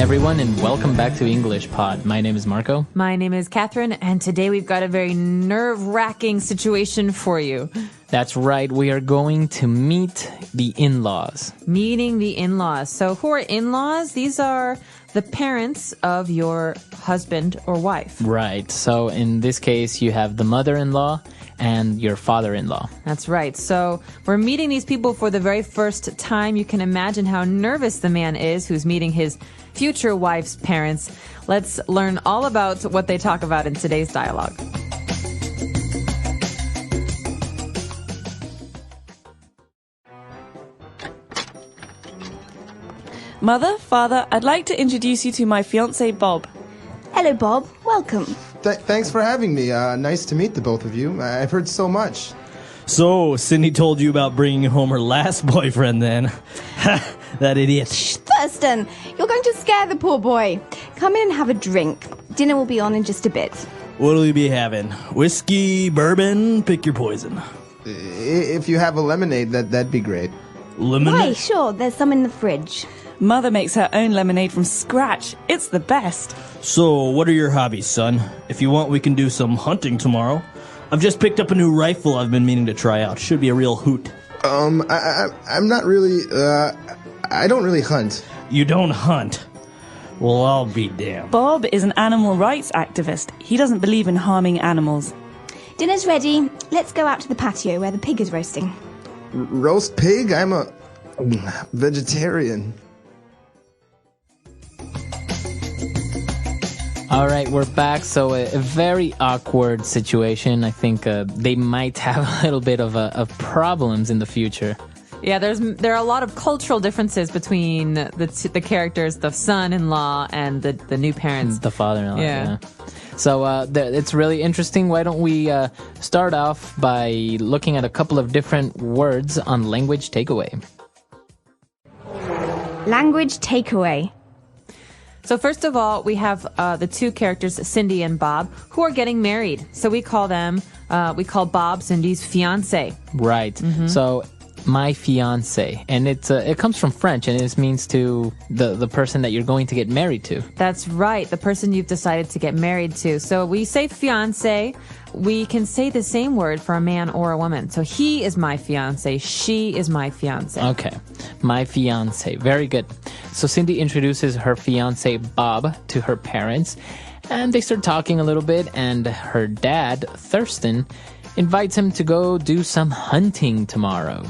everyone, and welcome back to EnglishPod. My name is Marco. My name is Catherine, and today we've got a very nerve-wracking situation for you. That's right, we are going to meet the in-laws. Meeting the in-laws. So who are in-laws? These are the parents of your husband or wife. Right, so in this case, you have the mother-in-law and your father-in-law. That's right. So we're meeting these people for the very first time. You can imagine how nervous the man is who's meeting his future wife's parents. Let's learn all about what they talk about in today's dialogue. Mother, Father, I'd like to introduce you to my fiancé, Bob. Hello, Bob. Welcome. Thanks for having me. Nice to meet the both of you. I've heard so much. So, Cindy told you about bringing home her last boyfriend then. That idiot. Shh, Thurston, you're going to scare the poor boy. Come in and have a drink. Dinner will be on in just a bit. What'll you be having? Whiskey, bourbon, pick your poison. If you have a lemonade, that'd be great. Lemonade? Why, sure, there's some in the fridge. Mother makes her own lemonade from scratch. It's the best. So, what are your hobbies, son? If you want, we can do some hunting tomorrow. I've just picked up a new rifle I've been meaning to try out. Should be a real hoot. I'm not really, I don't really hunt. You don't hunt? Well, I'll be damned. Bob is an animal rights activist. He doesn't believe in harming animals. Dinner's ready. Let's go out to the patio where the pig is roasting. Roast pig? I'm a vegetarian. All right, we're back. So a very awkward situation. I think they might have a little bit of problems in the future. Yeah, there are a lot of cultural differences between the characters, the son-in-law and the new parents. The father-in-law, Yeah. So it's really interesting. Why don't we start off by looking at a couple of different words on language takeaway. Language takeaway. So first of all, we have the two characters, Cindy and Bob, who are getting married. So we call Bob Cindy's fiancé. Right. Mm-hmm. So my fiancé, and it comes from French, and it means to the person that you're going to get married to. That's right, the person you've decided to get married to. So we say fiancé. We can say the same word for a man or a woman. So he is my fiancé. She is my fiancé. Okay. My fiancé. Very good. So Cindy introduces her fiancé Bob to her parents, and they start talking a little bit, and her dad, Thurston, invites him to go do some hunting tomorrow.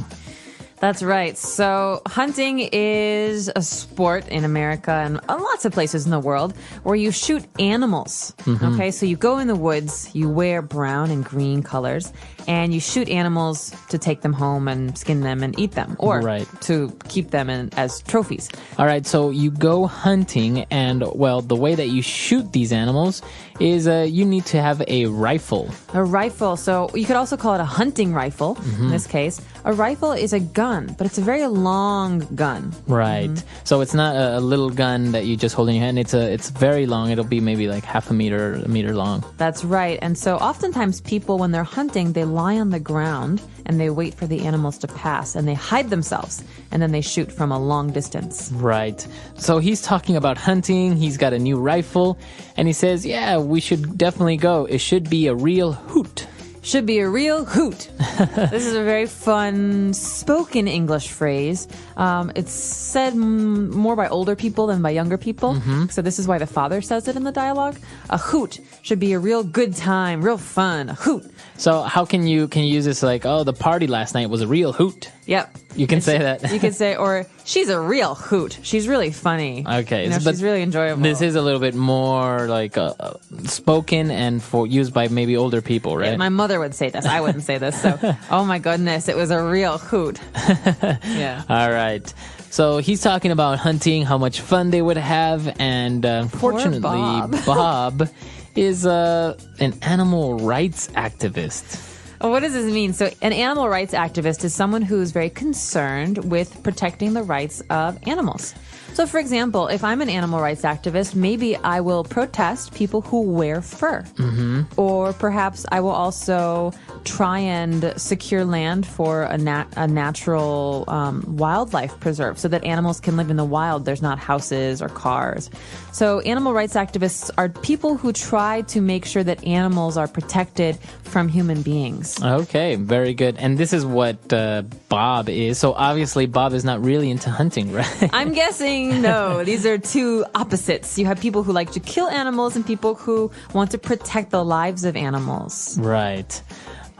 That's right. So hunting is a sport in America and lots of places in the world where you shoot animals. Mm-hmm. Okay, so you go in the woods, you wear brown and green colors, and you shoot animals to take them home and skin them and eat them, or to keep them as trophies. All right, so you go hunting, and, well, the way that you shoot these animals is you need to have a rifle. A rifle. So you could also call it a hunting rifle, in this case. A rifle is a gun, but it's a very long gun. Right. Mm-hmm. So it's not a little gun that you just hold in your hand. It's very long. It'll be maybe like half a meter long. That's right. And so oftentimes people, when they're hunting, they lie on the ground and they wait for the animals to pass and they hide themselves and then they shoot from a long distance. Right. So he's talking about hunting. He's got a new rifle and he says, yeah, we should definitely go. It should be a real hoot. Should be a real hoot. This is a very fun spoken English phrase. It's said more by older people than by younger people. Mm-hmm. So this is why the father says it in the dialogue. A hoot should be a real good time, real fun. A hoot. So how can you use this like, oh, the party last night was a real hoot? Yep. You can say that. You can say, or she's a real hoot. She's really funny. Okay. She's really enjoyable. This is a little bit more like spoken and used by maybe older people, right? Yeah, my mother would say this. I wouldn't say this. So, oh my goodness, it was a real hoot. Yeah. All right. So he's talking about hunting, how much fun they would have, and unfortunately, Bob. Bob is an animal rights activist. Well, what does this mean? So an animal rights activist is someone who's very concerned with protecting the rights of animals. So, for example, if I'm an animal rights activist, maybe I will protest people who wear fur. Or perhaps I will also try and secure land for a natural wildlife preserve so that animals can live in the wild. There's not houses or cars. So animal rights activists are people who try to make sure that animals are protected from human beings. Okay, very good. And this is what Bob is. So obviously Bob is not really into hunting, right? I'm guessing no. These are two opposites. You have people who like to kill animals and people who want to protect the lives of animals. Right.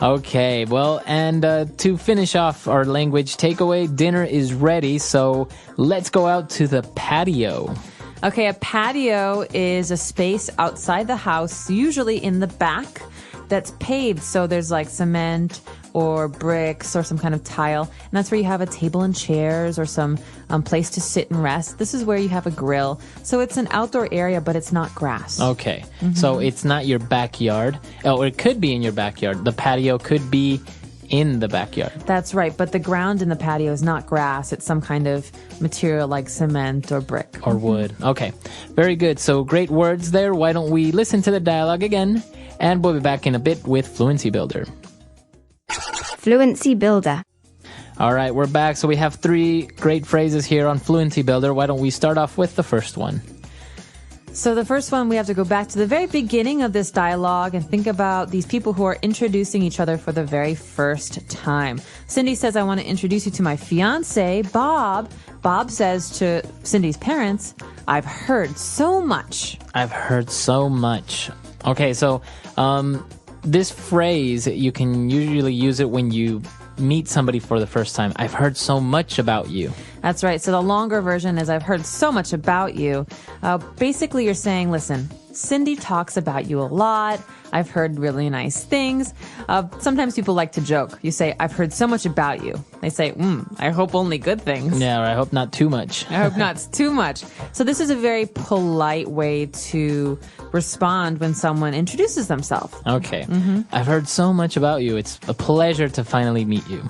Okay, well, and to finish off our language takeaway, dinner is ready, so let's go out to the patio. Okay, a patio is a space outside the house, usually in the back, that's paved. So there's like cement or bricks or some kind of tile. And that's where you have a table and chairs or some place to sit and rest. This is where you have a grill. So it's an outdoor area, but it's not grass. Okay, so it's not your backyard. Oh, it could be in your backyard. The patio could be in the backyard. That's right, but the ground in the patio is not grass. It's some kind of material like cement or brick. Or wood. Okay, very good. So great words there. Why don't we listen to the dialogue again? And we'll be back in a bit with Fluency Builder. Fluency Builder. All right, we're back. So we have 3 great phrases here on Fluency Builder. Why don't we start off with the first one? So the first one, we have to go back to the very beginning of this dialogue and think about these people who are introducing each other for the very first time. Cindy says, I want to introduce you to my fiance, Bob. Bob says to Cindy's parents, I've heard so much. I've heard so much. Okay, so this phrase, you can usually use it when you meet somebody for the first time. I've heard so much about you. That's right. So the longer version is I've heard so much about you. Basically, you're saying, listen, Cindy talks about you a lot. I've heard really nice things. Sometimes people like to joke. You say, I've heard so much about you. They say, I hope only good things. Yeah, or I hope not too much. I hope not too much. So this is a very polite way to respond when someone introduces themselves. Okay. I've heard so much about you. It's a pleasure to finally meet you.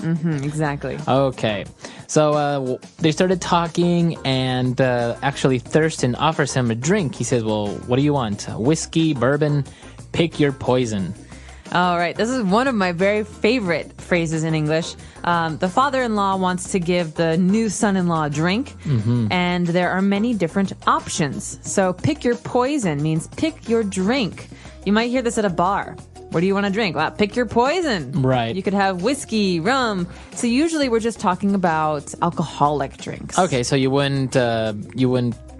Exactly. Okay. So they started talking, and actually Thurston offers him a drink. He says, well, what do you want? Whiskey, bourbon? Pick your poison. All right. This is one of my very favorite phrases in English. The father-in-law wants to give the new son-in-law a drink, and there are many different options. So pick your poison means pick your drink. You might hear this at a bar. What do you want to drink? Well, pick your poison. Right. You could have whiskey, rum. So usually we're just talking about alcoholic drinks. Okay, so you wouldn't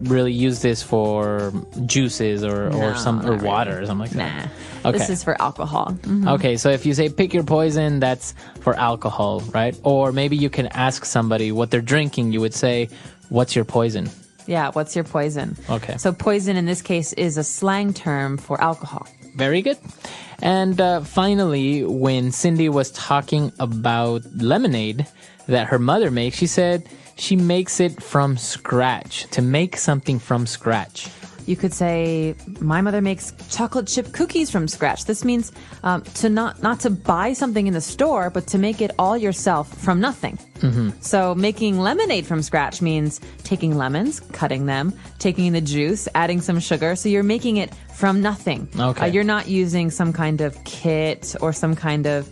really use this for juices or water or something like that. Nah. Okay. This is for alcohol. Okay, so if you say pick your poison, that's for alcohol, right? Or maybe you can ask somebody what they're drinking. You would say, what's your poison? Yeah, what's your poison? Okay. So poison in this case is a slang term for alcohol. Very good. And finally, when Cindy was talking about lemonade that her mother makes, she said she makes it from scratch, to make something from scratch. You could say, my mother makes chocolate chip cookies from scratch. This means to not to buy something in the store, but to make it all yourself from nothing. So making lemonade from scratch means taking lemons, cutting them, taking the juice, adding some sugar. So you're making it from nothing. Okay. You're not using some kind of kit or some kind of,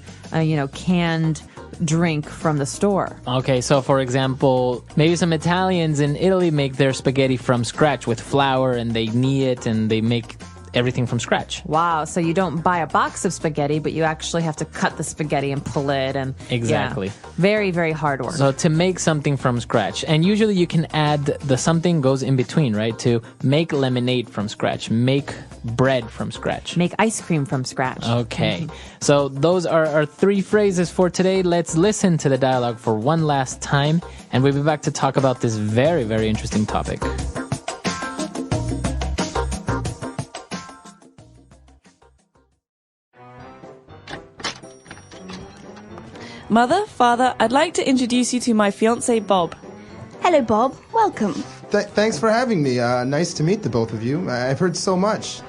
canned drink from the store. Okay, so for example, maybe some Italians in Italy make their spaghetti from scratch with flour, and they knead it and they make everything from scratch. Wow, so you don't buy a box of spaghetti, but you actually have to cut the spaghetti and pull it. And Exactly. Yeah, very, very hard work. So to make something from scratch, and usually you can add the something goes in between, right? To make lemonade from scratch, make bread from scratch. Make ice cream from scratch. Okay, so those are our 3 phrases for today. Let's listen to the dialogue for one last time, and we'll be back to talk about this very, very interesting topic. Mother, Father, I'd like to introduce you to my fiance, Bob. Hello, Bob. Welcome. Thanks for having me. Nice to meet the both of you. I've heard so much.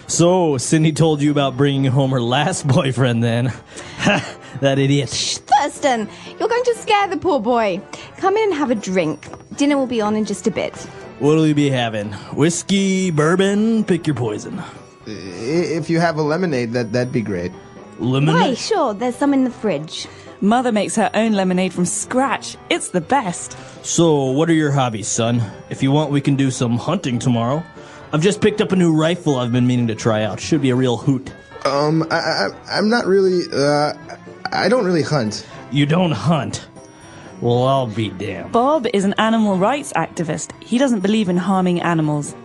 So, Cindy told you about bringing home her last boyfriend then. That idiot. Thurston, you're going to scare the poor boy. Come in and have a drink. Dinner will be on in just a bit. What'll you be having? Whiskey, bourbon? Pick your poison. If you have a lemonade, that'd be great. Lemonade? Why, sure, there's some in the fridge. Mother makes her own lemonade from scratch. It's the best. So, what are your hobbies, son? If you want, we can do some hunting tomorrow. I've just picked up a new rifle I've been meaning to try out. Should be a real hoot. I'm not really, I don't really hunt. You don't hunt? Well, I'll be damned. Bob is an animal rights activist. He doesn't believe in harming animals.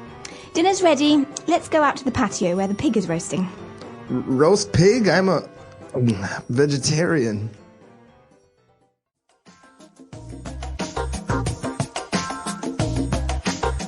Dinner's ready. Let's go out to the patio where the pig is roasting. Roast pig? I'm a vegetarian.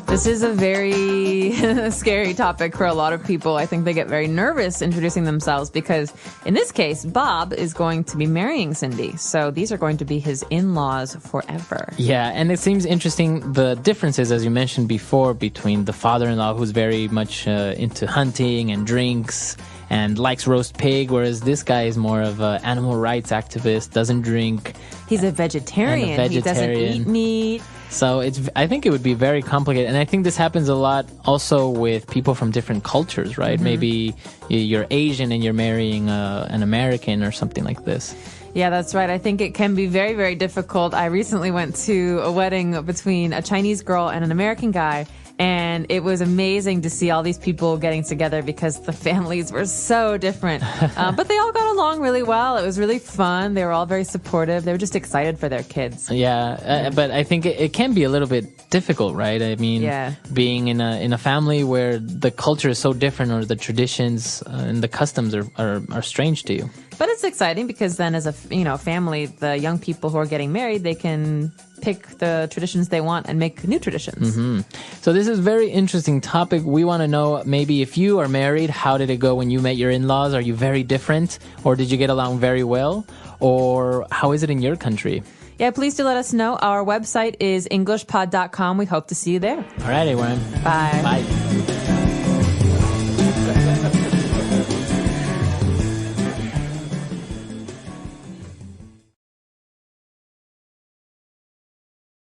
This is a very scary topic for a lot of people. I think they get very nervous introducing themselves because in this case, Bob is going to be marrying Cindy. So these are going to be his in-laws forever. Yeah, and it seems interesting the differences, as you mentioned before, between the father-in-law who's very much into hunting and drinks and likes roast pig, whereas this guy is more of an animal rights activist, doesn't drink. He's a vegetarian. He doesn't eat meat. So I think it would be very complicated. And I think this happens a lot also with people from different cultures, right? Maybe you're Asian and you're marrying an American or something like this. Yeah, that's right. I think it can be very, very difficult. I recently went to a wedding between a Chinese girl and an American guy. And it was amazing to see all these people getting together because the families were so different. But they all got along really well. It was really fun. They were all very supportive. They were just excited for their kids. Yeah, but I think it can be a little bit difficult, right? I mean, being in a family where the culture is so different or the traditions and the customs are strange to you. But it's exciting because then as a family, the young people who are getting married, they can pick the traditions they want and make new traditions. So this is a very interesting topic. We want to know maybe if you are married, how did it go when you met your in-laws? Are you very different or did you get along very well? Or how is it in your country? Yeah, please do let us know. Our website is EnglishPod.com. We hope to see you there. All right, everyone. Bye. Bye.